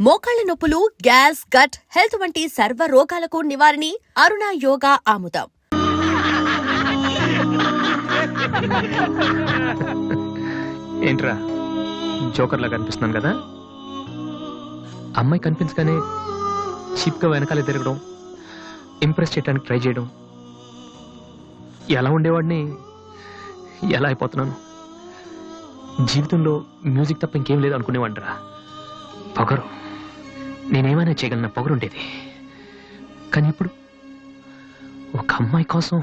మోకాళ్ల నొప్పులు, gas, gut health వంటి సర్వ రోగాలకు నివారణి అరుణ యోగా ఆముదం. ఏంట్రా జోకర్లా కనిపిస్తున్నాను కదా? అమ్మాయి కనిపించగానే చీప్గా వెనకాలే తిరగడం, ఇంప్రెస్ చేయడానికి ట్రై చేయడం, ఎలా ఉండేవాడిని ఎలా అయిపోతున్నాను. జీవితంలో మ్యూజిక్ తప్ప ఇంకేం లేదు అనుకునేవాడిరా. పొగరు, నేనేమైనా చేయగలన పొగరుండేది. కానీ ఇప్పుడు ఒక అమ్మాయి కోసం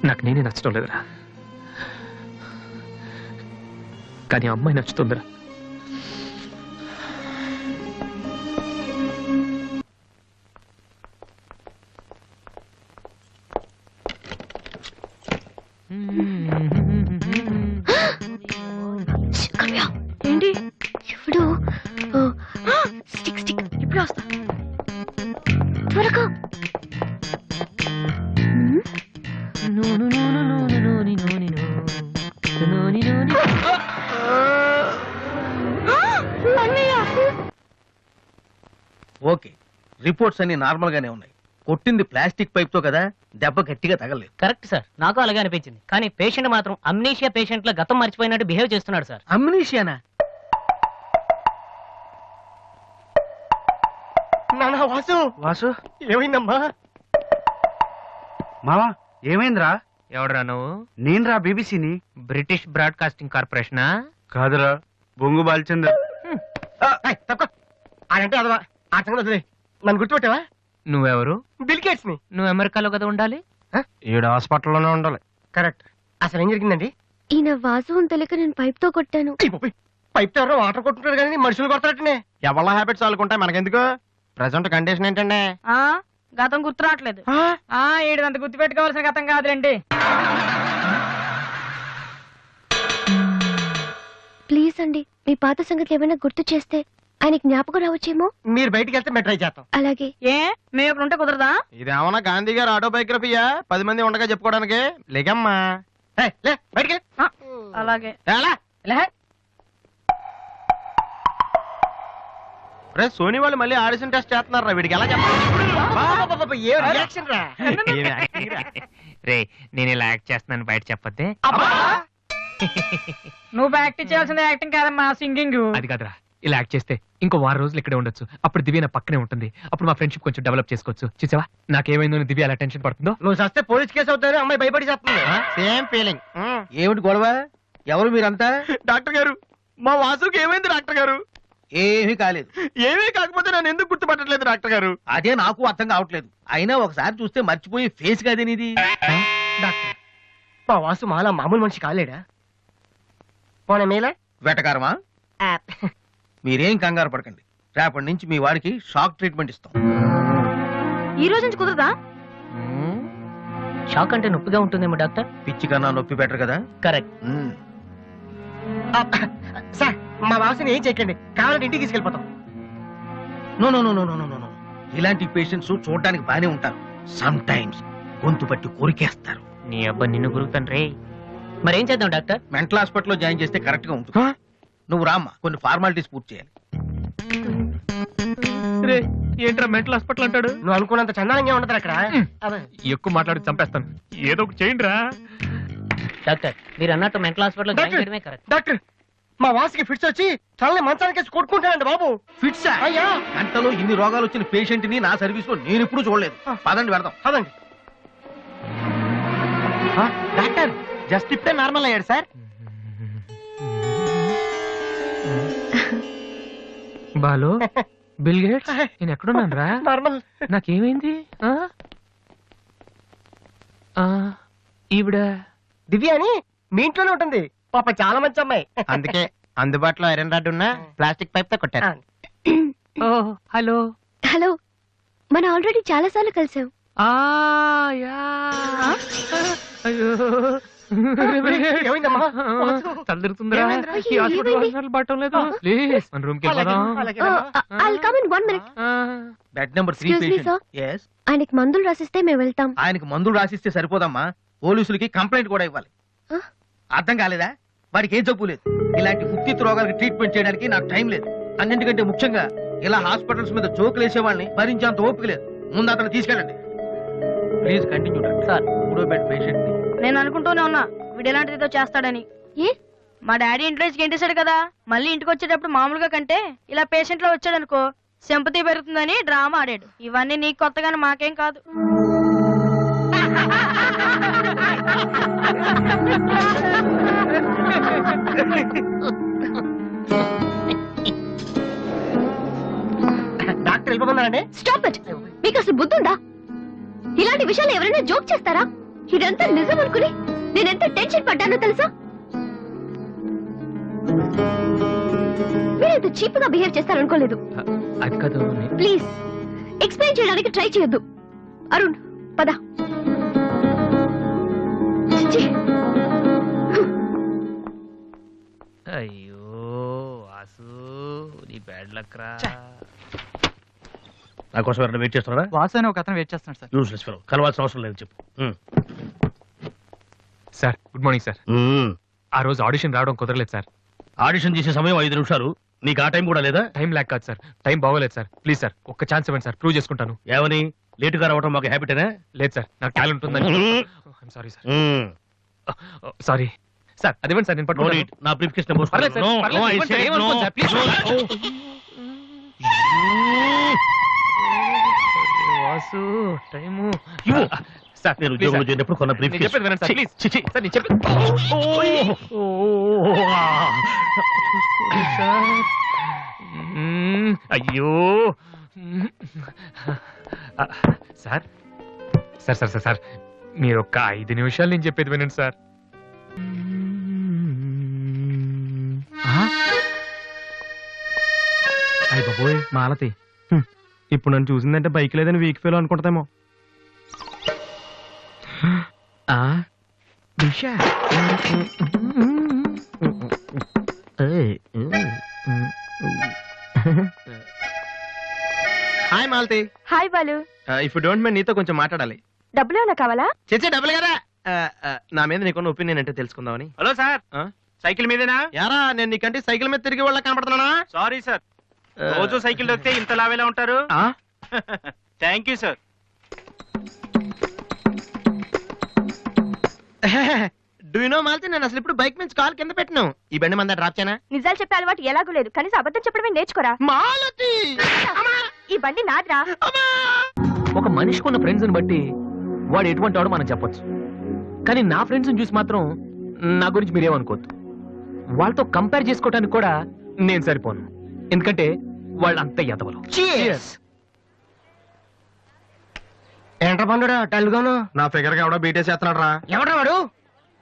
నాకు నేనే నచ్చడం లేదురా. కానీ అమ్మాయి నచ్చుతుందిరా. ఏంటి ఇప్పుడు స్టిక్ స్టిక్ ఇప్పుడు వస్తా త్వరగా. ఓకే, రిపోర్ట్స్ అన్ని నార్మల్ గానే ఉన్నాయి. కొట్టింది ప్లాస్టిక్ పైప్ తో కదా, దెబ్బ గట్టిగా తగలేదు. కరెక్ట్ సార్, నాకు అలాగే అనిపించింది. కానీ పేషెంట్ మాత్రం అమ్నీషియా పేషెంట్ లా గతం మర్చిపోయినట్టు బిహేవ్ చేస్తున్నాడు సార్. అమ్నీషియానా? వాసు వాసు, ఏమైందమ్మా? మావా ఏమైందిరా? ఎవడరా నువ్వు? నేనురా బీబీసీని. British broadcasting కార్పొరేషనా? కాదురా, బొంగు బాల్చందర్. తక్కువ ఆడంటే అదవా ఆ సంగతి వదిలే. నన్ను గుర్తుపెట్టావా? నువ్వెవరు? బిల్ గేట్స్ ని. నువ్వు అమెరికాలో కదా ఉండాలి. ఈడు హాస్పిటల్లోనే ఉండాలి. కరెక్ట్. అసలు ఏం జరిగిందండి? ఈయన వాసు అని తెలియక నేను పైప్ తో కొట్టాను. పైప్ తో ఎవరో వాటర్ కొట్టుకుంటారు కానీ మనుషులు కొడతారటనే. ఎవరి హ్యాబిట్స్ వాళ్ళకుంటాయి, మనకెందుకు? ప్రెసెంట్ కండిషన్ ఏంటండి? గతం గుర్తు రావట్లేదు. ఏడంత గుర్తు పెట్టుకోవాల్సిన గతం కాదులేండి. ప్లీజ్ అండి, మీ పాత సంగతి ఏమైనా గుర్తు చేస్తే ఆయన జ్ఞాపకం రావచ్చేమో. మీరు బయటికి వెళ్తే మేము ట్రై చేస్తాం. అలాగే. ఏ మేము ఇక్కడ ఉంటే కుదరదా? ఇదేమన్నా గాంధీ గారు ఆటోబయోగ్రఫీయా? 10 మంది ఉండగా చెప్పుకోవడానికి? లేకమ్మా. లే బయటికి అలాగే. రే, సోనీ వాళ్ళు మళ్ళీ ఆడిషన్ టెస్ట్ చేస్తున్నారా? వీడికి ఎలా రియాక్షన్ రా. రే, నేను ఇలా యాక్ట్ చేస్తున్నాను బయట చెప్పొద్దే. నువ్వు యాక్టింగ్ చేయాల్సిన యాక్టింగ్ కాదమ్మా, సింగింగ్. అది కాదురా, ఇలా యాక్ట్ చేస్తే ఇంకో 6 రోజులు ఇక్కడే ఉండొచ్చు. అప్పుడు దివ్య నా పక్కనే ఉంటుంది. అప్పుడు మా ఫ్రెండ్షిప్ కొంచెం డెవలప్ చేసుకోవచ్చు. చూసావా నాకేమైందో దివ్య అలా టెన్షన్ పడుతుందో. నువ్వు చస్తే పోలీస్ కేసు అవుతారు. అమ్మాయి భయపడి చేస్తుంది. Same feeling. ఏమిటి గొడవ? ఎవరు మీరంతా? డాక్టర్ గారు, మా వాసుకి ఏమైంది డాక్టర్ గారు? ఏమీ కాలేదు. ఏమీ కాకపోతే నన్ను ఎందుకు గుర్తుపట్టట్లేదు డాక్టర్ గారు? అదే నాకు అర్థం కావట్లేదు. అయినా ఒకసారి చూస్తే మర్చిపోయి ఫేస్ కాదే నీది. డాక్టర్, మా వాసు మాలా మామూలు మనిషి కాలేడా? పోనీ మేలా వెటకారమా? మీరేం కంగారు పడకండి. రేపటి నుంచి మీ వాడికి షాక్ ట్రీట్మెంట్ ఇస్తాం. ఈ రోజు నుంచి కుదరదా? షాక్ అంటే నొప్పిగా ఉంటుందేమో డాక్టర్. పిచ్చి కన్నా నొప్పి బెటర్ కదా. కరెక్ట్. సార్, మా వాసుని ఏం చేయకండి, కావాలంటే ఇంటికి తీసుకెళ్ళిపోతాం. No no no no no no no. ఇలాంటి పేషెంట్స్ చూడడానికి బానే ఉంటారు. సమ్ టైమ్స్ గొంతు పట్టి కొరికేస్తారు. నీ అబ్బా నిన్ను గురుకుతాను రే. మరేం చేద్దాం డాక్టర్? మెంటల్ హాస్పిటల్లో జాయిన్ చేస్తే కరెక్ట్ గా ఉంటుంది. నువ్వు రామ్మా, కొన్ని ఫార్మాలిటీస్ పూర్తి చేయాలి. రే, ఏంట్రా మెంటల్ హాస్పిటల్ అంటాడు? నువ్వు అనుకున్నంత చందానంగా ఉండదు అక్కడ. ఎక్కువ మాట్లాడి చంపేస్తాను. ఏదో ఒకటి చేయండి రా. డాక్టర్, మీరు అన్నట్టు మెంటల్ హాస్పిటల్ జాయిన్ చేయడమే కరెక్ట్. డాక్టర్, మా వాసుకి ఫిట్స్ వచ్చి తలని మంచానికి కొట్టుకుంటానండి బాబు. ఫిట్సా? అయ్యా, గంటలో ఇన్ని రోగాలు వచ్చిన పేషెంట్ ని నా సర్వీస్ లో నేను ఎప్పుడు చూడలేదు. పదండి వెళ్దాం. అదండి. డాక్టర్, జస్ట్ ఇప్పుడే నార్మల్ అయ్యాడు సార్. బాలో, బిల్ గేట్స్, నేను ఎక్కడున్నాను రా? నార్మల్. నాకేమైంది? ఈవిడ దివ్య అని మీ ఇంట్లోనే ఉంటుంది. పాప చాలా మంచి అమ్మాయి. అందుకే అందుబాటులో ఐరన్ రాడ్ ఉన్న ప్లాస్టిక్ పైప్ తో కొట్టారు. ఓ హలో. హలో, మనం ఆల్రెడీ చాలా సార్లు కలిసాం. అయ్యో ఏమైందమ్మా? తలదిరుతుందిరా. ఏమైందిరా? ఈ హాస్పిటల్ పట్టం లేదు. ప్లీజ్ మన రూమ్ కి వెళ్దాం. I'll come in 1 minute. Bed number 3 Excuse me, patient. sir. yes. ఆయనకి మందులు రాసిస్తే మేము వెళ్తాం. ఆయనకి మందులు రాసిస్తే సరిపోదమ్మా, పోలీసులకి కంప్లైంట్ కూడా ఇవ్వాలి. Huh? అర్థం కాలేదా? వాడికి ఏ జబ్బు లేదు. ఇలాంటి ఉత్తిత్ రోగాలకు ట్రీట్మెంట్ చేయడానికి నాకు టైం లేదు. అన్నింటికంటే ముఖ్యంగా ఇలా హాస్పిటల్స్ మీద జోకులు వేసేవాళ్ళని భరించేంత ఓపిక లేదు. ముందు అతను తీసుకెళ్ళండి. Please continue doctor. సార్. 3వ బెడ్ పేషెంట్ ని. నేను అనుకుంటూనే ఉన్నా వీడు ఎలాంటిదో చేస్తాడని. ఏ మా డాడీ ఇంట్లోకి గెంటేశాడు కదా, మళ్ళీ ఇంటికి వచ్చేటప్పుడు మామూలుగా కంటే ఇలా పేషెంట్ లో వచ్చాడు అనుకో సింపతి పెరుగుతుందని డ్రామా ఆడాడు. ఇవన్నీ నీకు కొత్తగానే మాకేం కాదు. డాక్టర్ వెళ్ళిపోతున్నారండి. Stop it. మీకు అసలు బుద్ధి ఉందా? ఇలాంటి విషయాలు ఎవరైనా జోక్ చేస్తారా? ఇదంతా నిజం అనుకుని నేనెంత టెన్షన్ పడ్డానో తెలుసా? మీరెంత చీప్ గా బిహేవ్ చేస్తారనుకోలేదు. అది కాదు ప్లీజ్ ఎక్స్ప్లెయిన్ చేయడానికి ట్రై చేయొద్దు. అరుణ్ పద. ఛీ, అయ్యో వాసు నీ బ్యాడ్ లక్ రా. నా కోసం ఎవరైనా వెయిట్ చేస్తున్నారా? వాసు అని ఒక అతను వెయిట్ చేస్తున్నాడు సార్. Useless fellow. కలవాల్సిన అవసరం లేదు చెప్పు. Sir good morning sir. ఆ రోజు ఆడిషన్ రావడం కుదరలేదు సార్. ఆడిషన్ చేసే సమయం 5 నిమిషాలు. నీకు ఆ టైం కూడా లేదా? టైం ల్యాక్ కాదు సార్, టైం బాగోలేదు సార్. ప్లీజ్ సార్ ఒక్క ఛాన్స్ ఇవ్వండి సార్, ప్రూవ్ చేసుకుంటాను. ఏమని లేటుగా రావటం మాకు హ్యాబిటేనా? లేదు సార్ నాకు టాలెంట్ ఉందని. Sorry sir, sorry sir. అది ఇవ్వండి సార్, నేను No పట్టుకుంటాను. need. నా బ్రీఫ్ కేస్ పర్లేదు సార్, పర్లేదు, ఇవ్వండి సార్, ఏమనుకోండి sir, please. Vasu time sir. నేను ప్లీజ్ ఉద్యోగంలో సార్. చేరినప్పుడు కొన్న బ్రీఫ్ నేను కేస్. చెప్పేది వినండి సార్, ప్లీజ్. సార్ నేను చెప్పేది సార్. అయ్యో sir sir sir sir sir మీరు ఒక్క 5 నిమిషాలు నేను చెప్పేది వినండి సార్. అయ్య బాబోయ్ మాలతి, ఇప్పుడు నన్ను చూసిందంటే బైక్ లేదని వీక్ ఫెయిల్ అనుకుంటామేమో. Disha hi Malathi. Hi Balu. If you don't mind నీతో కొంచెం మాట్లాడాలి. డబ్బులు ఏమైనా కావాలా? చచ్చే డబ్బులు కదా. నా మీద నీకున్న ఒపీనియన్ అంటే తెలుసుకుందామని. హలో సార్, ఆ? సైకిల్ మీదేనా? యారా నేను నీకంటే సైకిల్ మీద తిరిగి వాళ్ళ కనపడుతున్నానా? సారీ సార్, రోజు సైకిల్ దొరికితే ఇంత లావేలా ఉంటారు. Thank you sir. Do you know Malathi, నేను అసలు ఇప్పుడు బైక్ నుంచి కాల్ కింద పెట్టను. ఈ బండి మంద డ్రాప్ చేయనా? నిజాలు చెప్పే అలవాటు ఎలాగూ లేదు, కనీసం అబద్ధం చెప్పడమే నేర్చుకోరా. మాలతి ఈ బండి నాదిరా. ఒక మనిషికి ఉన్న ఫ్రెండ్స్ బట్టి వాడు ఎటువంటి వాడు మనం చెప్పొచ్చు. కానీ నా ఫ్రెండ్స్ చూసి మాత్రం నా గురించి మీరేమనుకోవద్దు. వాళ్ళతో కంపేర్ చేసుకోవడానికి కూడా నేను సరిపోను, ఎందుకంటే వాళ్ళు అంత ఎదవలు. ఏంట్రా పండురా టల్గాను? నా ఫిగర్ గా ఎవడో బీటేసి చేస్తున్నాడు రా. ఎవడ్రా వాడు?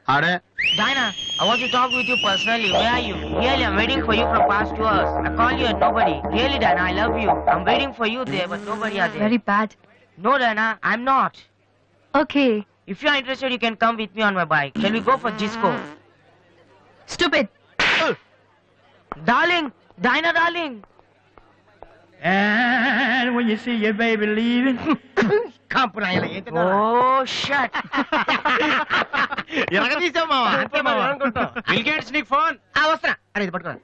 ఆడే. Diana, I want to talk with you personally. Where are you? Really, I'm waiting for you from past 2 hours. I call you and nobody. Really, Diana, I love you. I'm waiting for you there, but nobody are there. Very bad. No, Diana, I'm not. Okay. If you are interested, you can come with me on my bike. Shall we go for Gisco? Stupid. Darling, Diana, darling. And when you see your baby leaving. కాంపురాయలు ఏంటి? Oh, shut. ఎలాగ తీసావు మావా? Bill gates నీకు phone. వస్తున్నా. అరే ఇది పట్టుకురా.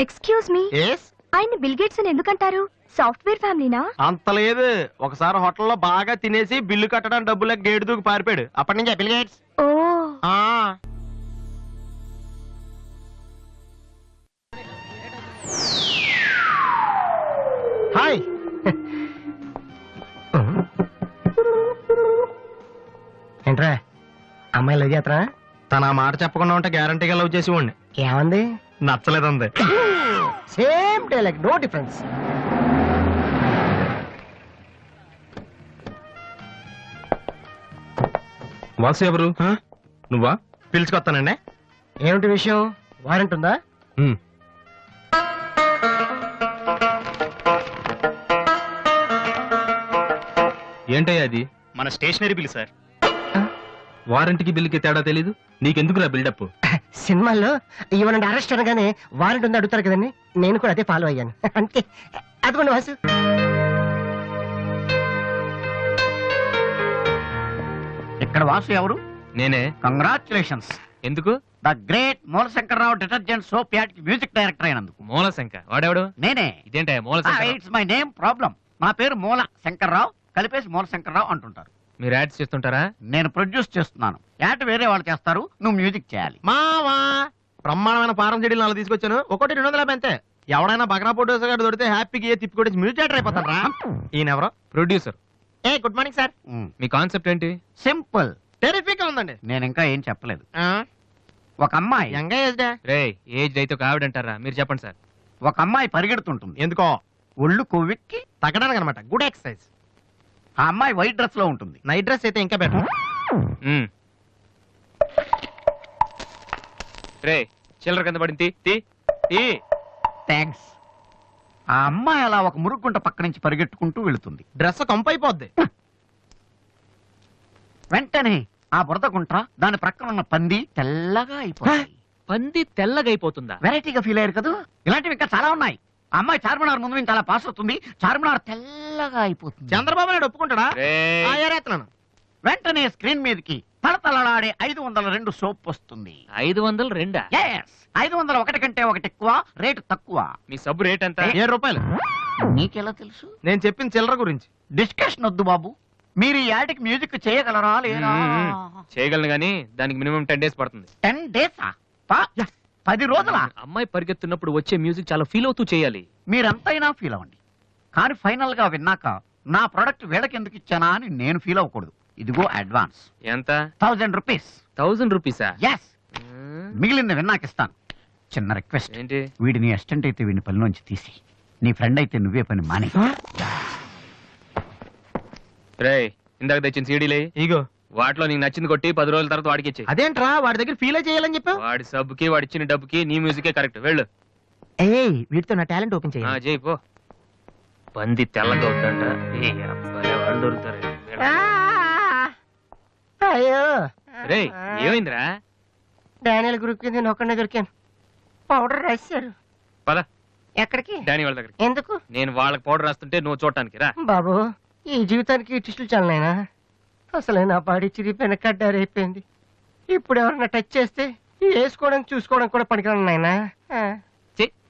Excuse me, Yes? ఆయన బిల్ గేట్స్ అని ఎందుకంటారు? సాఫ్ట్వేర్ ఫ్యామిలీనా? అంత లేదు. ఒకసారి హోటల్లో బాగా తినేసి బిల్లు కట్టడానికి డబ్బులకు గేటు దూకి పారిపోయాడు. అప్పటి నుంచి బిల్ గేట్స్. ఓ, ఆ హాయ్. ఏంట్రా అమ్మాయి లవ్ చేస్తారా? తన ఆ మాట చెప్పకుండా ఉంటే గ్యారంటీగా లవ్ చేసి ఉండి. ఏమంది? నచ్చలేదంది. Same dialogue, no difference. Vasu ఎవరు? నువ్వా? పిలుచుకొస్తానండి. ఏమిటి విషయం? వారెంట్ ఉందా? ఏంటయ్యా అది? మన స్టేషనరీ బిల్ సార్. వారంటీకి బిల్లుకి తేడా తెలీదు. నీకెందుకురా బిల్డప్? సినిమాల్లో ఇవ్వనండి అరెస్ట్ అనగానే వారెంట్ ఉందా అడుగుతారు కదండి, నేను కూడా అదే ఫాలో అయ్యాను. అంతే. అదిగోండి వాసు. ఇక్కడ వాసు ఎవరు? నేనే. కంగ్రాచులేషన్స్. ఎందుకు? The great Moolashankararao detergent soap ad కి మ్యూజిక్ డైరెక్టర్ అయినందుకు. మూలశంక వాడెవడు? నేనే. ఇదేంటే Moolashanka? It's my name problem. నా పేరు మూల శంకర్రావు, కలిపేసి మూలశంకరరావు అంటుంటారు. మీరు యాడ్స్ చేస్తుంటారా? నేను ప్రొడ్యూస్ చేస్తున్నాను. యాడ్ వేరే వాళ్ళు చేస్తారు, నువ్వు మ్యూజిక్ చేయాలి. మావా బ్రహ్మాండమైన ఫారం చెడీలు 4 తీసుకొచ్చాను. ఒకటి 250 అంతే. ఎవడైనా బగ్రా ప్రొడ్యూసర్ గారు దొరికితే హ్యాపీగా తిప్పి కొట్టేసి మ్యూజిక్ డైరెక్టర్ అయిపోతాను రా. ఈయన ఎవరో producer. A good morning sir. Me concept ఏంటి? సింపుల్. టెరిఫిక్ గా ఉందండి. నేను ఇంకా ఏం చెప్పలేదు. ఒక అమ్మాయి యంగ్ ఏజ్ రే ఏజ్ అయితే ఒక ఆవిడ అంటారా? మీరు చెప్పండి సార్. ఒక అమ్మాయి పరిగెడుతుంటుంది. ఎందుకో ఒళ్ళు కొవ్వెక్కి. తగ్గడానికి అనమాట. Good exercise. ఆ అమ్మాయి వైట్ డ్రెస్ లో ఉంటుంది. నైట్ డ్రెస్ అయితే ఇంకా బెటర్. రే చిల్లర కింద పడింది. తీ తీ. థ్యాంక్స్. ఆ అమ్మాయి అలా ఒక మురుగుంట పక్క నుంచి పరిగెట్టుకుంటూ వెళుతుంది. డ్రెస్ కంపు అయిపోద్ది. వెంటనే ఆ బురద గుంట, దాని ప్రక్కన ఉన్న పంది తెల్లగా అయిపోతుంది. పంది తెల్లగా అయిపోతుందా? వెరైటీగా ఫీల్ అయ్యారు కదా. ఇలాంటివి ఇంకా చాలా ఉన్నాయి. ఆ అమ్మాయి చార్మినార్ ముందు నుంచి అలా పాస్ అవుతుంది, చార్మినార్ తెల్లగా అయిపోతుంది. చంద్రబాబు నాయుడు ఒప్పుకుంటాడా? రేయ్. ఏరేస్తున్నాను. వెంటనే స్క్రీన్ మీదకి తలతలలాడే 502 సోప్ వస్తుంది. 502? Yes, 501 కంటే ఒకటి ఎక్కువ, రేటు తక్కువ. మీ సబ్బు రేట్ ఎంత? 7 రూపాయలు. నీకెలా తెలుసు? నేను చెప్పిన చిల్లర గురించి. డిస్కషన్ వద్దు బాబు. మీరు ఈ యాడ్కి మ్యూజిక్ చేయగలరా లేదా? చేయగలను గానీ దానికి మినిమం 10 days పడుతుంది. 10 days? 10 రోజుల? అమ్మాయి పరిగెత్తున్నప్పుడు వచ్చే మ్యూజిక్ చాలా ఫీల్ అవుతూ చేయాలి. మీరంతైనా ఫీల్ అవ్వండి, కానీ ఫైనల్ గా విన్నాక నా ప్రొడక్ట్ వీళ్ళకి ఎందుకు ఇచ్చానా అని నేను ఫీల్ అవ్వకూడదు. ఇదిగో అడ్వాన్స్. ఎంత? 1000 రూపీస్. 1000 రూపీసా? ఎస్. మిగిలింది విన్నాక ఇస్తాను. చిన్న రిక్వెస్ట్. ఏంటి? వీడిని అసిస్టెంట్ అయితే వీడిని పనిలోంచి తీసి, నీ ఫ్రెండ్ అయితే నువ్వే పని మానే. రే ఇందాక తెచ్చిన సీడీలే ఇగో వాటిలో నీకు నచ్చింది కొట్టి 10 రోజుల తర్వాత వాడికి ఇచ్చే. అదేంట్రా వాడి దగ్గర ఫీల్ చేయాలని చెప్పావు? వాడి సబ్బుకి వాడి ఇచ్చిన డబ్బుకి నీ మ్యూజికే కరెక్ట్. వెళ్ళు. ఏయ్ వీటితో నా టాలెంట్ ఓపెన్ చేయి. చేయి పో. పంది తెల్లగా అవుతుందంట. ఏ అబ్బాయి వాళ్ళు దొరుకుతారు. అయ్యో రే ఏమైందిరా? డానియల్ గ్రూప్ కి నేను ఒక్కడే దొరికాను. పౌడర్ రాశారు. పద ఎక్కడికి? డానీ వాళ్ళ దగ్గరికి. ఎందుకు? నేను వాళ్ళకి పౌడర్ రాస్తుంటే నువ్వు చూడటానికి రా. బాబు ఈ జీవితానికి టిస్టులు చాలనైనా. అసలే నా బాడీ చిరిగిపోయిన కడ్డారైపోయింది. ఇప్పుడు ఎవరన్నా టచ్ చేస్తే వేసుకోవడం చూసుకోవడం కూడా పనికిరాను నాయనా.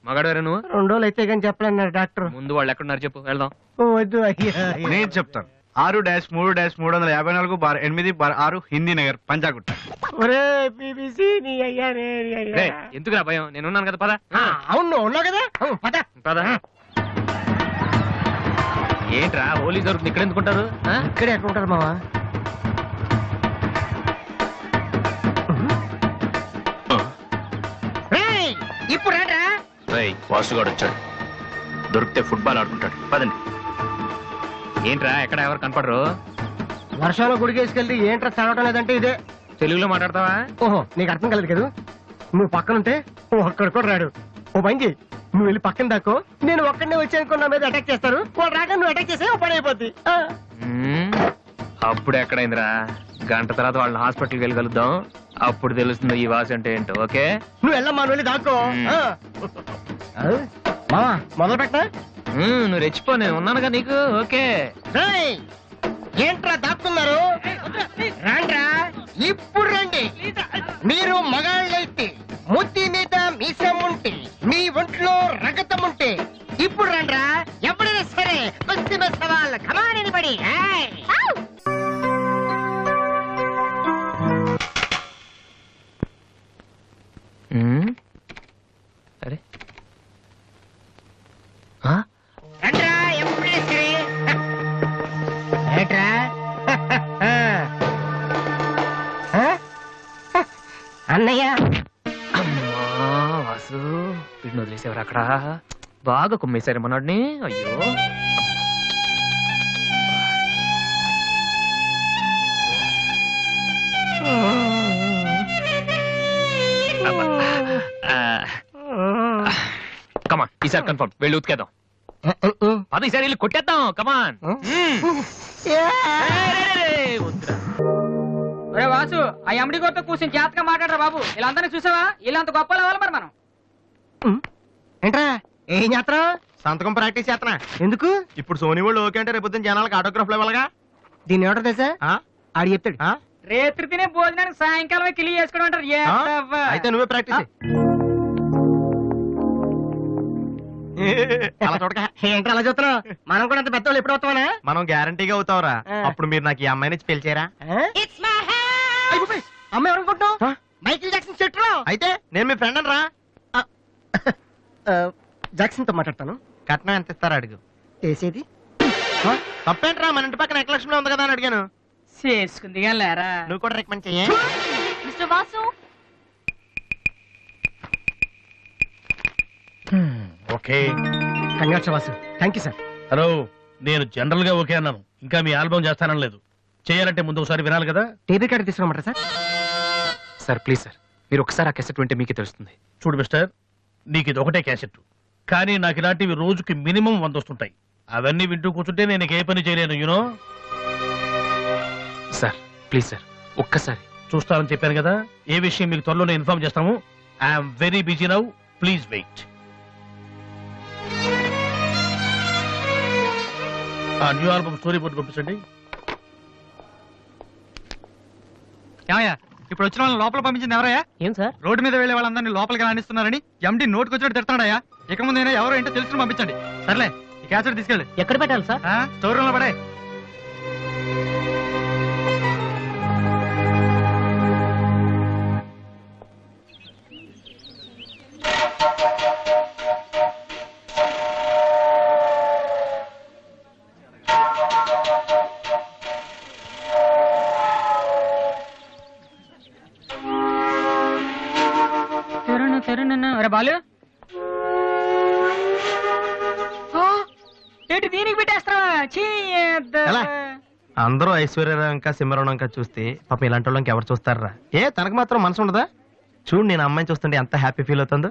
మగాడు నువ్వు. 2 రోజులు అయితే కానీ చెప్పలేన్నారు డాక్టర్. ముందు వాళ్ళు ఎక్కడున్నారు చెప్పు, వెళ్దాం. వద్దు అయ్యా. నేను చెప్తాను. 6-3-358/8/6 హిందీ నగర్ పంజాగుట్ట. ఒరే బీబీసీ నీ అయ్యా రే నీ అయ్యా. రే ఎందుకురా భయం, నేను ఉన్నాను కదా. పద. అవును నువ్వు ఉన్నావు కదా. పద పద. ఏంట్రా హోలీ జరుగుతుంది ఇక్కడ ఎందుకుంటారు? ఇక్కడే ఎక్కడ ఉంటారు మావా? ఇప్పుడు రా. వాసుగాడు వచ్చాడు. దొరికితే ఫుట్బాల్ ఆడుకుంటాడు. పదండి. ఏంట్రా ఎక్కడ ఎవరు కనపడరు? వర్షంలో గుడికేసుకెళ్ళి ఏంట్రా చదవటం లేదంటే ఇదే. తెలుగులో మాట్లాడతావా? ఓహో నీకు అర్థం కలదు కదా. నువ్వు పక్కనుంటే ఒక్కడు కూడా రాడు. ఓ పని చెయ్యి, నువ్వు వెళ్ళి పక్కన దాకో. నేను ఒక్కడనే వచ్చానుకో నా మీద అటాక్ చేస్తారు. వాళ్ళు రాక నువ్వు అటాక్ చేస్తే పని అయిపోద్ది. అప్పుడు ఎక్కడైందిరా? గంట తర్వాత వాళ్ళని హాస్పిటల్కి వెళ్ళి కలుద్దాం. అప్పుడు తెలుస్తుంది ఈ వాసి అంటే ఏంటో. ఓకే నువ్వు వెళ్ళమ్మా, నువ్వు వెళ్ళి దాకో. మావా మొదలు పెట్టా. నువ్వు రెచ్చిపో, నేను ఉన్నానుగా నీకు. ఓకే ఏంట్రా దాక్కున్నారు? రాండ్రా ఇప్పుడు రండి. మీరు మగాళ్ళైతే ముత్తి మీద మీసం ఉంటే, మీ ఒంట్లో రగతం ఉంటే ఇప్పుడు రండ్రా. ఎవరైనా సరే కుస్తీ మీద సవాల్. కమాన్ ఎనీబడీ. అరే రండ్రా ఎప్పుడైనా సరే. ఏంట్రా అన్నయ్య? అమ్మా వాసు, వీడిని వదిలేసేవారు అక్కడ. బాగా కుమ్మేశారు మనోడిని. అయ్యో కమాన్, ఈసారి కన్ఫర్మ్. వెళ్ళి ఉతికేద్దాం. అది ఈసారి వెళ్ళి కొట్టేద్దాం. కమాన్. ఒరే వాసు, ఆ ఎమ్డి గోతో కూర్చొని జాతగా మాట్లాడరా బాబు. వీళ్ళందరినీ చూసావా? వీళ్ళంత గొప్ప అవ్వాలి మరి మనం. ఏంట్రా ఏం చేస్తారా? సంతకం ప్రాక్టీస్ చేస్తున్నా. ఎందుకు? ఇప్పుడు సోనీ వాళ్ళు ఓకే అంటే రేపు జనాలకు ఆటోగ్రాఫ్లు ఇవ్వాలగా. దీన్ని ఏమంటారు తెలుసా? ఆడు చెప్తాడు. రేత్రి తినే భోజనానికి సాయంకాలమే కిలి చేసుకోవడం అంటారు అయితే నువ్వే ప్రాక్టీస్ అలా చూడక. ఏంటి అలా చూస్తున్నావు? మనం కూడా అంత పెద్దవాళ్ళు ఎప్పుడు అవుతామనా? మనం గ్యారంటీగా అవుతావురా. అప్పుడు మీరు నాకు ఈ అమ్మాయిని ఇచ్చి పిలిచారా? అమ్మ ఎవరనుకుంటున్నావు? మైకిల్ జాక్సన్ చెట్టు. అయితే నేను మీ ఫ్రెండ్ రా. జాక్సన్ తో మాట్లాడతాను. కట్నం ఎంత ఇస్తారా అడుగు. చేసేది తప్పేంట్రా, మన ఇంటి పక్కన ఎక్లక్ష్మిలో ఉంది కదా అని అడిగాను. చేసుకుంది లేరా. నువ్వు కూడా రికమెండ్ చెయ్యి. Mister Vasu okay. Congrats Vasu. Thank you sir. Hello, నేను జనరల్ గా ఓకే అన్నాను, ఇంకా మీ ఆల్బమ్ చేస్తానని లేదు. చేయాలంటే ముందు ఒకసారి వినాలి కదా. టీవీ కార్డు తీసుకురమ్మంటారా సార్? సార్ ప్లీజ్ సార్, మీరు ఒకసారి ఆ కెసెట్ వింటే మీకే తెలుస్తుంది. చూడు మిస్టర్, నీకు ఇది ఒకటే క్యాసెట్, కానీ నాకు ఇలాంటివి రోజుకి మినిమం 100 వస్తుంటాయి. అవన్నీ వింటూ కూర్చుంటే నేను ఏ పని చేయలేను. యూనో. సార్ ప్లీజ్ సార్, ఒక్కసారి. చూస్తానని చెప్పాను కదా. ఏ విషయం మీకు త్వరలోనే ఇన్ఫార్మ్ చేస్తాము. I'm very busy now, please wait. ఆ న్యూ ఆల్బమ్ స్టోరీ బోర్డు పంపించండి. ఇప్పుడు వచ్చిన వాళ్ళని లోపల పంపించింది ఎవరయ్యా? ఏం సార్? రోడ్డు మీద వెళ్లే వాళ్ళందరినీ లోపలికి రాణిస్తున్నారని ఎండి నోటుకు వచ్చినట్టు తిడతాడయ్యా. ఇక ముందైనా ఎవరో ఏంటో తెలుసుకుని పంపించండి. సర్లే, ఈ క్యాసెట్ తీసుకెళ్ళి ఎక్కడ పెట్టాలి సార్? స్టోర్ రూమ్ లో పడే. బాలు ఏంటి దీనికి పెట్టేస్తావా? ఎలా? అందరూ ఐశ్వర్యరావు ఇంకా సింహరావు ఇంకా చూస్తే పాప ఇలాంటి వాళ్ళకి ఎవరు చూస్తారా? తనకు మాత్రం మనసు ఉండదా? చూడు, నేను అమ్మాయిని చూస్తుంటే ఎంత హ్యాపీ ఫీల్ అవుతుందో.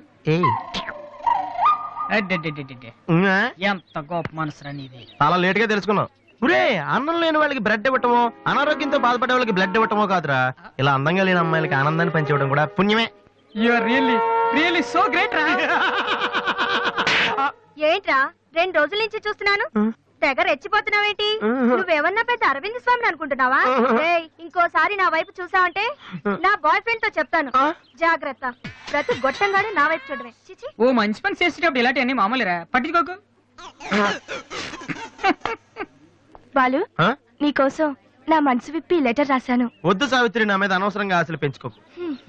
ఎంత గొప్ప మనసు నీది. చాలా లేట్ గా తెలుసుకున్నావు. ఒరే, అన్నం లేని వాళ్ళకి బ్లడ్ ఇవ్వటమో, అనారోగ్యంతో బాధపడే వాళ్ళకి బ్లడ్ ఇవ్వటమో కాదురా, ఇలా అందంగా లేని అమ్మాయిలకి ఆనందాన్ని పంచివ్వడం కూడా పుణ్యమే. You are really really so great రా. ఏంట్రా 2 రోజుల నుంచి చూస్తున్నాను, తెగ రెచ్చిపోతున్నావేంటి? నువ్వేమన్నా పెద్ద అరవింద్ స్వామిని అనుకుంటున్నావా? ఏయ్, ఇంకోసారి నా వైపు చూసావంటే నా బాయ్ ఫ్రెండ్ తో చెప్తాను, జాగ్రత్త. ప్రతి గొట్టంగానే నా వైపు చూడమే. చిచి. ఓ మంచి పని చేసేటప్పుడు ఇలాంటివన్నీ మామూలురా, పట్టించుకోకు. బాలు, నీకోసం నా మనసు విప్పి లెటర్ రాశాను. వద్దు సావిత్రి, నా మీద అనవసరంగా ఆశలు పెంచుకోకు.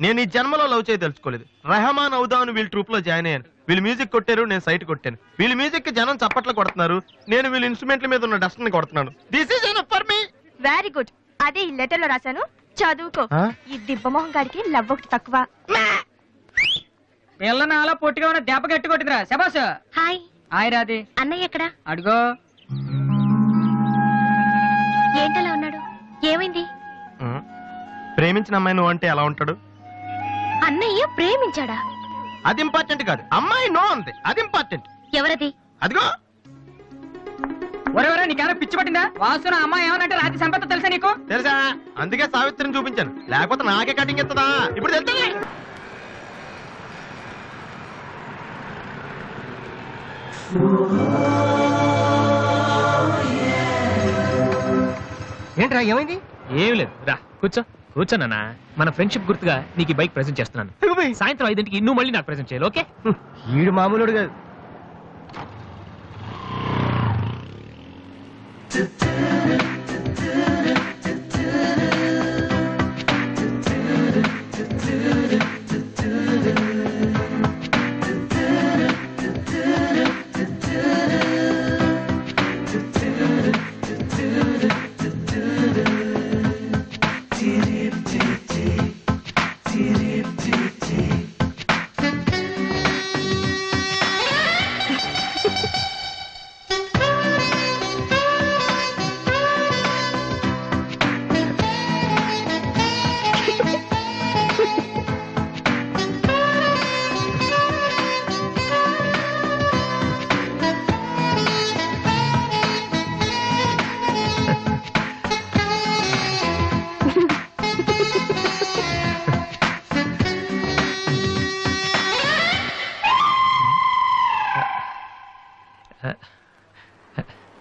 నేను ఈ జన్మలో లవ్ చేయ తెలుసుకోలేదు. రెహమాన్ అవుదామని వీళ్ళు ట్రూప్ లో జాయిన్ అయ్యాను. వీళ్ళు మ్యూజిక్ కొట్టారు, నేను సైట్ కొట్టాను. వీళ్ళు మ్యూజిక్ కి జనం చప్పట్లు కొడుతున్నారు, నేను వీళ్ళ ఇన్స్ట్రుమెంట్ల మీద ఉన్న డస్ట్ ని కొడుతున్నాను. This is enough for me. Very good. అదే ఈ లెటర్ లో రాశాను, చదువుకో. ఈ దిబ్బమోహం గారికి లవ్ ఒకటి తక్కువ. పిల్లని అలా పొట్టిగా ఉన్న దెబ్బ గట్టి కొట్టిందిరా. శబాస్. హాయ్. హాయ్ రాది. అన్నయ్య ఎక్కడా? అడుగో. ఏంటలా ఉన్నాడు? ఏమైంది? ప్రేమించిన అమ్మాయి నువ్వు అంటే ఎలా ఉంటాడు? అన్నయ్య ప్రేమించాడా? అది ఇంపార్టెంట్ కాదు, అమ్మాయి నో అంతే, అది ఇంపార్టెంట్. ఎవరది? అదిగో. ఒరే నీకేమైనా పిచ్చి పట్టిందా? వాసున అమ్మాయి ఏమనంటే రాత్రి సంపద తెలుసా నీకు? తెలుసా, అందుకే సావిత్రిని చూపించాను, లేకపోతే నాకే కటింగ్ ఇస్తుందా? ఇప్పుడు తెలుసా? ఏంట్రా ఏమైంది? ఏం లేదు, రా కూర్చో. కూర్చోనన్నా, మన ఫ్రెండ్షిప్ గుర్తుగా నీకు ఈ బైక్ ప్రెజెంట్ చేస్తున్నాను. సాయంత్రం 5ంటికి నువ్వు మళ్ళీ నాకు ప్రెజెంట్ చేయాలి, ఓకే? ఈడు మామూలుడు కాదు.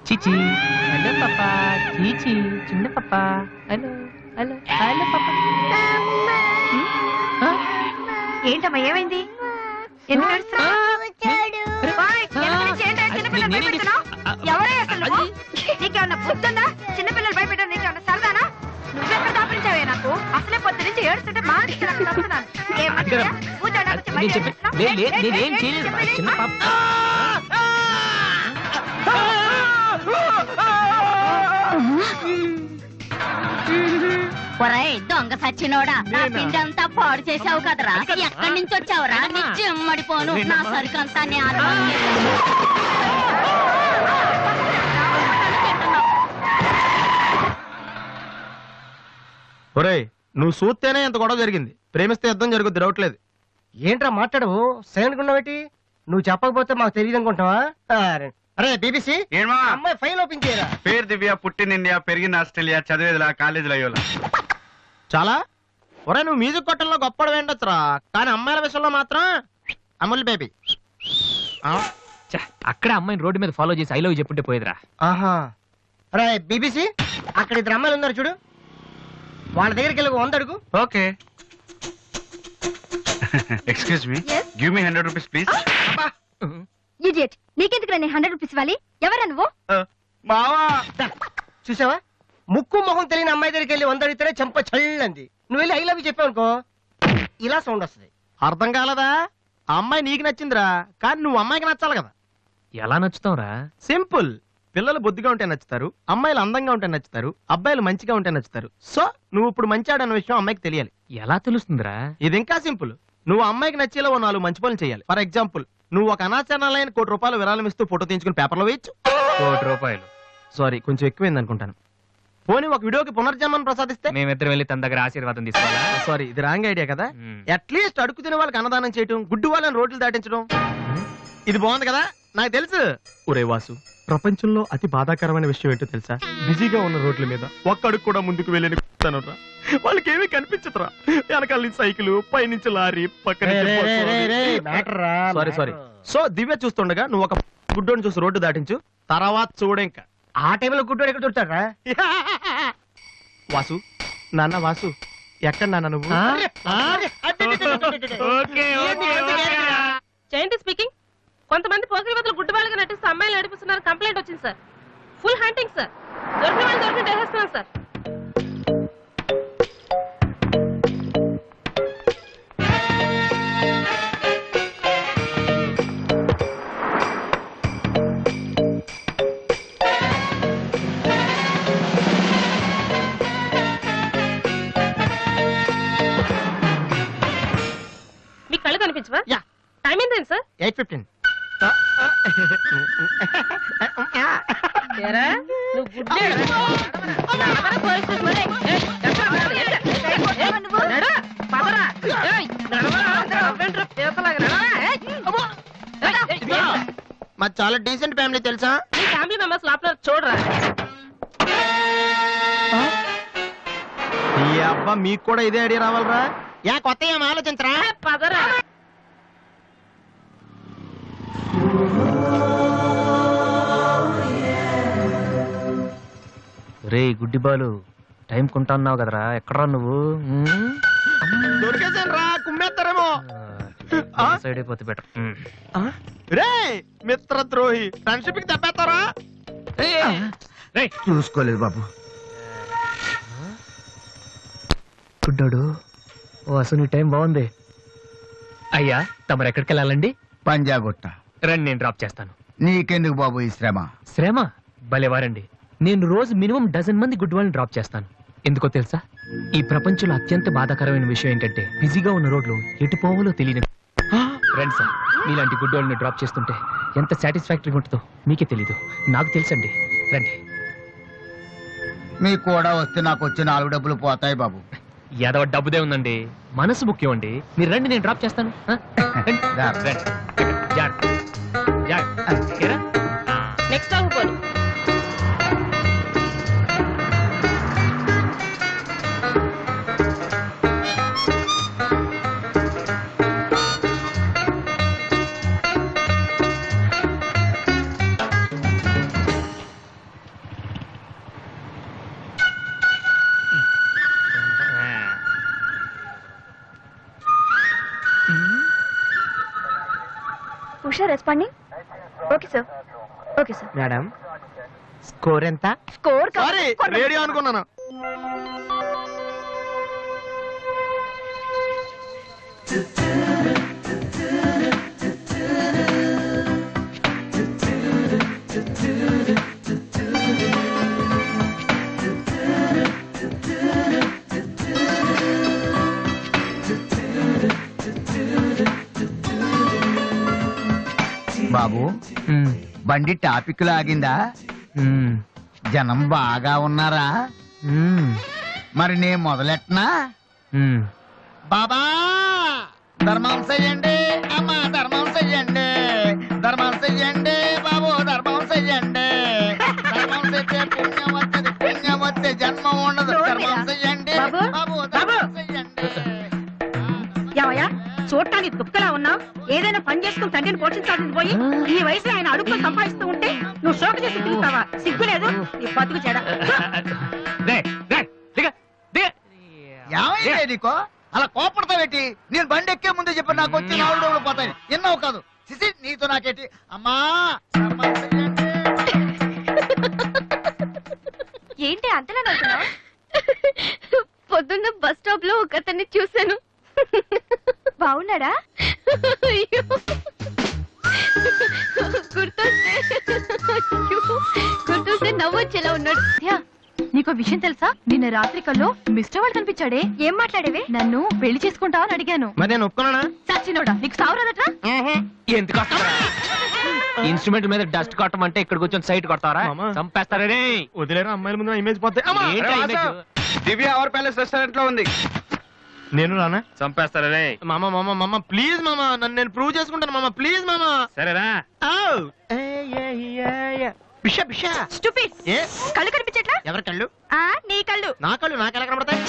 చీచి హలో పాపా, చీచి చిన్న పాపా హలో. హలో హలో పాప. ఏంటమ్మా ఏమైంది? ఎందుకు ఏడుస్తున్నావ్? ఓయ్, ఎందుకు నుంచి ఏంటో చిన్నపిల్లలు భయపెడుతున్నావ్? ఎవరే అసలు నువ్వు? నీకేమన్నా బుద్ధుందా? చిన్నపిల్లలు భయపెట్టడం నీకేమన్నా సరదానా? నువ్వెక్కడ దాపరించావే నాకు? అసలే పొద్దు నుంచి ఏడుస్తుంటే మానేసి నాకు తప్పుతున్నాను. ఏం మంచిదా? కూర్చోండి, వచ్చి బయట ఏడుస్తున్నావ్? నేనేం చేయలేదు చిన్న పాప. ఒరేయ్ దొంగ సచ్చినోడా, నా పిండి అంతా పాడు చేసావు కదరా. ఎక్కడి నుంచి వచ్చావురా? నీ చెమ్మడిపోను, నా సరుకంతా ఒరేయ్ నువ్వు చూస్తేనే ఎంత గొడవ జరిగింది. ప్రేమిస్తే యుద్ధం జరుగుద్ది, డౌట్ లేదు. ఏంట్రా మాట్లాడవు? సైలెంట్ ఉన్నావేటి? నువ్వు చెప్పకపోతే మాకు తెలియదు అనుకుంటావా? అరే బీబీసీ, అమ్మాయి ఫైల్ ఓపెన్ చేయరా. పేరు దివ్య, పుట్టిన ఇండియా, పెరిగిన ఆస్ట్రేలియా, చదివేదిలా కాలేజీలో అయ్యోలా. చాలా ఒరే నువ్వు మ్యూజిక్ కొట్టంలో గొప్పడు వేండొచ్చురా, కానీ అమ్మాయిల విషయంలో మాత్రం అమూల్ బేబీ. ఛ, అక్కడే అమ్మాయిని రోడ్డు మీద ఫాలో చేసి ఐ లవ్ చెప్పుంటే పోయేదిరా. ఆహా. అరే బీబీసీ, అక్కడ ఇద్దరు అమ్మాయిలు ఉన్నారు చూడు, వాళ్ళ దగ్గరికి వెళ్ళి 100 అడుగు. Okay. Excuse me, give me 100 rupees please. Idiot, నీకెందుకు నేను 100 రూపీస్ ఇవ్వాలి? ఎవరా నువ్వు? బావా చూసావా, ముక్కు మొహం తెలియని అమ్మాయి దగ్గరికి వెళ్ళి 100 అడిగితేనే చెంప చల్లంది. నువ్వు వెళ్ళి ఐ లవ్ యూ చెప్పావు అనుకో, ఇలా సౌండ్ వస్తుంది. అర్థం కాలదా? ఆ అమ్మాయి నీకు నచ్చిందిరా, కానీ నువ్వు అమ్మాయికి నచ్చాలి కదా. ఎలా నచ్చుతావురా? సింపుల్. పిల్లలు బొద్దుగా ఉంటే నచ్చుతారు, అమ్మాయిలు అందంగా ఉంటే నచ్చుతారు, అబ్బాయిలు మంచిగా ఉంటే నచ్చుతారు. సో నువ్వు ఇప్పుడు మంచాడన్న విషయం అమ్మాయికి తెలియాలి. ఎలా తెలుస్తుందిరా? ఇది ఇంకా సింపుల్. నువ్వు అమ్మాయికి నచ్చేలా 4 మంచి పనులు చేయాలి. ఫర్ ఎగ్జాంపుల్, నువ్వు ఒక అనాచరణలైన ₹1,00,00,000 విరాళం ఇస్తూ ఫోటో తీయించుకుని పేపర్లో వేయచ్చు. ₹1,00,00,000 సారీ, కొంచెం ఎక్కువైంది అనుకుంటాను. పోనీ ఒక వీడియోకి పునర్జన్మను ప్రసాదిస్తే? మేమిద్దరం వెళ్ళి తన దగ్గర ఆశీర్వాదం తీసుకోవాలా? సారీ, ఇది రాంగ్ ఐడియా కదా. అట్లీస్ట్ అడుగు తినే వాళ్ళకి అన్నదానం చేయటం, గుడ్డు వాళ్ళని రోడ్లు దాటించడం, ఇది బాగుంది కదా. నాకు తెలుసు. ఒరే వాసు, ప్రపంచంలో అతి బాధాకరమైన విషయం ఏంటో తెలుసా? బిజీగా ఉన్న రోడ్ల మీద ఒక్క అడుగు కూడా ముందుకు వెళ్ళని కూర్చున్నానురా. వాళ్ళకి ఏమీ కనిపించదురా. వెనకాల నుంచి సైకిల్, పైనుంచి లారీ, పక్కన సారీ. సో దివ్య చూస్తుండగా నువ్వు ఒక గుడ్డోని చూసి రోడ్డు దాటించు, తర్వాత చూడ. ఇంకా ఆ టైంలో గుడ్డోడు ఎక్కడ దొరుకుతాడా? వాసు, నాన్న వాసు, ఎక్కడ నాన్న నువ్వు? జయంతి స్పీకింగ్. కొంతమంది పోకిరి వదలు గుడ్డు వాళ్ళగా నటిస్తూ అమ్మాయిలు నడిపిస్తున్నారు, కంప్లైంట్ వచ్చింది సార్. Full hunting sir. దొరికిన వాళ్ళు దొరికిన వేసేస్తున్నాం సార్. మీ కళ్ళు కనిపించవా? యా. టైం ఏంటండి సార్? 8:15. ఏరా, నువ్వు గుడ్డే మా చాలా డీసెంట్ ఫ్యామిలీ తెలుసా? నీ ఫ్యామిలీ మెంబర్స్ లోపల చూడరా. ఈ అబ్బా మీకు కూడా ఇదే ఐడియా రావాలరా? యా కొత్త ఏం ఆలోచించరా? పదరా. రే గుడ్డి బాలు, టైం కొంటా అన్నావు కదరా, ఎక్కడరా నువ్వు? దొరికేసాను రా, కుమ్మేస్తారేమో. సైడ్ అయిపోతే బెటర్. రే మిత్రద్రోహి, ఫ్రెండ్షిప్ కి తెప్పేస్తారా? చూసుకోలేదు బాబు. గుడ్డాడు, ఓ అసలు నీ టైం బాగుంది. అయ్యా తమరు ఎక్కడికి వెళ్ళాలండి? పంజాగుట్ట. రండి, నేను డ్రాప్ చేస్తాను. నీకెందుకు బాబు ఈ శ్రమ? శ్రమ భలేవారండి. నేను రోజు మినిమం 12 మంది గుడ్ వాళ్ళని డ్రాప్ చేస్తాను. ఎందుకో తెలుసా? ఈ ప్రపంచంలో అత్యంత బాధాకరమైన విషయం ఏంటంటే బిజీగా ఉన్న రోడ్లు ఎటు పోవాలో తెలియని. రండి సార్, మీలాంటి గుడ్ వాళ్ళని డ్రాప్ చేస్తుంటే ఎంత సాటిస్ఫాక్టరీగా ఉంటుందో మీకే తెలీదు, నాకు తెలుసండి. రండి. మీకు కూడా వస్తే నాకు వచ్చే 4 డబ్బులు పోతాయి బాబు. ఏదో డబ్బుదే ఉందండి, మనసు ముఖ్యం అండి. మీరు రండి, నేను డ్రాప్ చేస్తాను. నెక్స్ట్ ఆగిపోదు. Usha responding. Okay sir. Okay sir. Madam score ఎంత? స్కోర్ సారీ రేడియో అనుకున్నాను. బాబు బండి టాపిక్ లాగిందా? జనం బాగా ఉన్నారా? మరి నేను మొదలెట్టనా? బాబా ధర్మం చెయ్యండి, అమ్మా ధర్మం చెయ్యండి, ధర్మం చెయ్యండి బాబు, ధర్మం చెయ్యండి. ధర్మం చేస్తే పుణ్యం వస్తుంది, పుణ్యం వస్తే జన్మ ఉండదు. ధర్మం చెయ్యండి బాబు, ధర్మం చెయ్యండి. ఏమయ్యా చూడటానికి దుఃఖలా ఉన్నావు? ఏదైనా పని చేసుకుని తండ్రిని పోషించాల్సింది పోయి ఈ వయసులో ఆయన అడుగులు సంపాదిస్తూ ఉంటే నువ్వు షోక చేసి తిరుగుతావా? సిగ్గులేదు నీ బతుకు చెడ. ఏమైంది నీకో అలా కోపడతావేటి? నేను బండి ఎక్కే ముందే చెప్పి నాకు వచ్చి నాలుగు రోజులు పోతాయి. ఎన్నో కాదు సిసి నీతో నాకేటి? అమ్మా ధర్మం చెయ్యండి. ఏంటి అంతలా నవ్వుతున్నావు? పొద్దున్న బస్ స్టాప్ లో ఒక అతన్ని చూశాను. బాగున్నాడా? గుర్తొస్తే నవ్వొచ్చేలా ఉన్నాడు. నీకో విషయం తెలుసా? నిన్న రాత్రి కల్లో మిస్టర్ వాడు కనిపించాడే. ఏం మాట్లాడేవి? నన్ను పెళ్లి చేసుకుంటావా అని అడిగాను. మరి నేను ఒప్పుకున్నానా? సచ్చినోడా నీకు సావరాదట్రా? ఎందుకు ఇన్స్ట్రుమెంట్ మీద డస్ట్ కొట్టమంటే ఇక్కడ కూర్చొని సైట్ కొడతారా? మామ. చంపేస్తారా రే? వదిలేరా అమ్మాయిల ముందు ఇమేజ్ పోతే. ఏంటా image? Divya our palace restaurant లో ఉంది. నేను రానా? చంపేస్తారా రే? మామ మామ మామ ప్లీజ్ మామ, నన్ను నేను ప్రూవ్ చేసుకుంటాను మామ, ప్లీజ్ మామ. సరేరా? బిషా బిషా స్టూపిడ్. ఏ కళ్ళు కనిపించట్లా? ఎవరి కళ్ళు? నీ కళ్ళు. నా కళ్ళు నాకెలా